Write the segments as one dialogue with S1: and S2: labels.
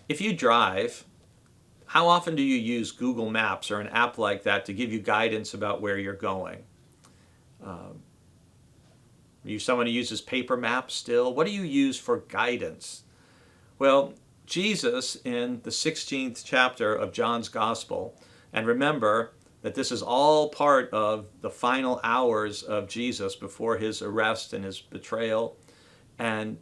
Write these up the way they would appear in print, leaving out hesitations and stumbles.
S1: If you drive, how often do you use Google Maps or an app like that to give you guidance about where you're going? Are you someone who uses paper maps still? What do you use for guidance? Well, Jesus in the 16th chapter of John's Gospel, and remember that this is all part of the final hours of Jesus before his arrest and his betrayal. And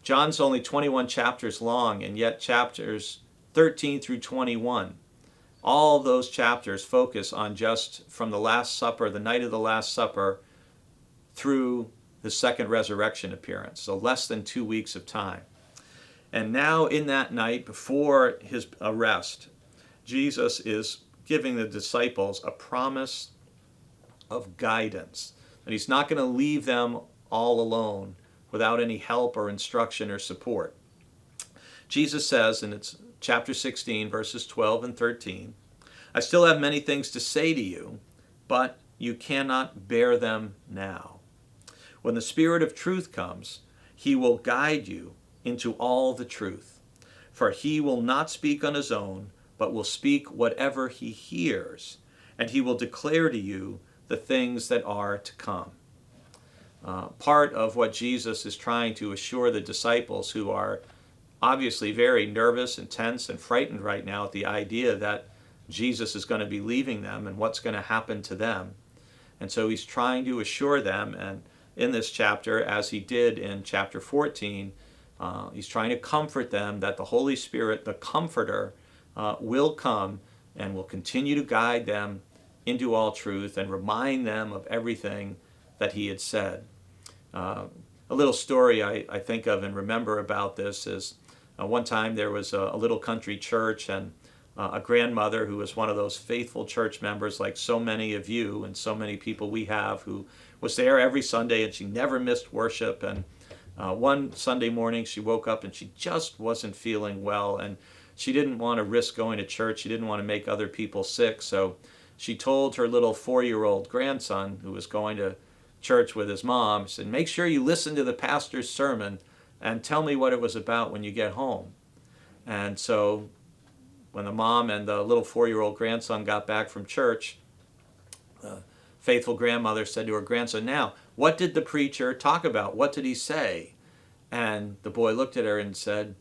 S1: John's only 21 chapters long, and yet chapters 13 through 21, all those chapters focus on just from the Last Supper, the night of the Last Supper, through the second resurrection appearance. So less than 2 weeks of time. And now in that night before his arrest, Jesus is giving the disciples a promise of guidance. And he's not going to leave them all alone without any help or instruction or support. Jesus says in its chapter 16, verses 12 and 13, I still have many things to say to you, but you cannot bear them now. When the Spirit of truth comes, he will guide you into all the truth. For he will not speak on his own, but will speak whatever he hears, and he will declare to you the things that are to come. Part of what Jesus is trying to assure the disciples, who are obviously very nervous and tense and frightened right now at the idea that Jesus is going to be leaving them and what's going to happen to them. And so he's trying to assure them, and in this chapter, as he did in chapter 14, he's trying to comfort them that the Holy Spirit, the Comforter, will come and will continue to guide them into all truth and remind them of everything that he had said. A little story I think of and remember about this is one time there was a little country church, and a grandmother who was one of those faithful church members like so many of you and so many people we have, who was there every Sunday and she never missed worship. And one Sunday morning she woke up and she just wasn't feeling well, and she didn't want to risk going to church. She didn't want to make other people sick. So she told her little 4-year-old grandson, who was going to church with his mom, said, make sure you listen to the pastor's sermon and tell me what it was about when you get home. And so when the mom and the little 4-year-old grandson got back from church, the faithful grandmother said to her grandson, now, what did the preacher talk about? What did he say? And the boy looked at her and said,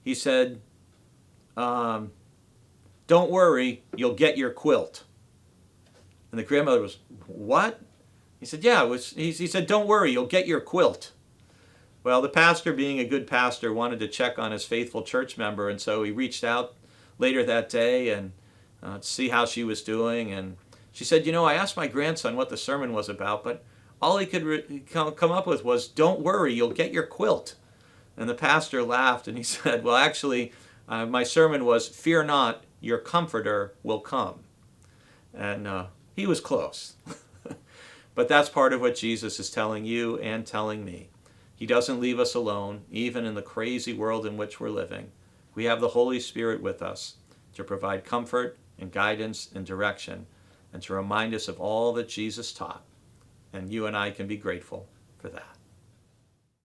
S1: he said, don't worry, you'll get your quilt. And the grandmother was, what? He said, yeah, he said, don't worry, you'll get your quilt. Well, the pastor, being a good pastor, wanted to check on his faithful church member, and so he reached out later that day and to see how she was doing. And she said, I asked my grandson what the sermon was about, but all he could come up with was, don't worry, you'll get your quilt. And the pastor laughed and he said, well, actually, my sermon was, fear not, your comforter will come. And he was close. But that's part of what Jesus is telling you and telling me. He doesn't leave us alone, even in the crazy world in which we're living. We have the Holy Spirit with us to provide comfort and guidance and direction, and to remind us of all that Jesus taught. And you and I can be grateful for that.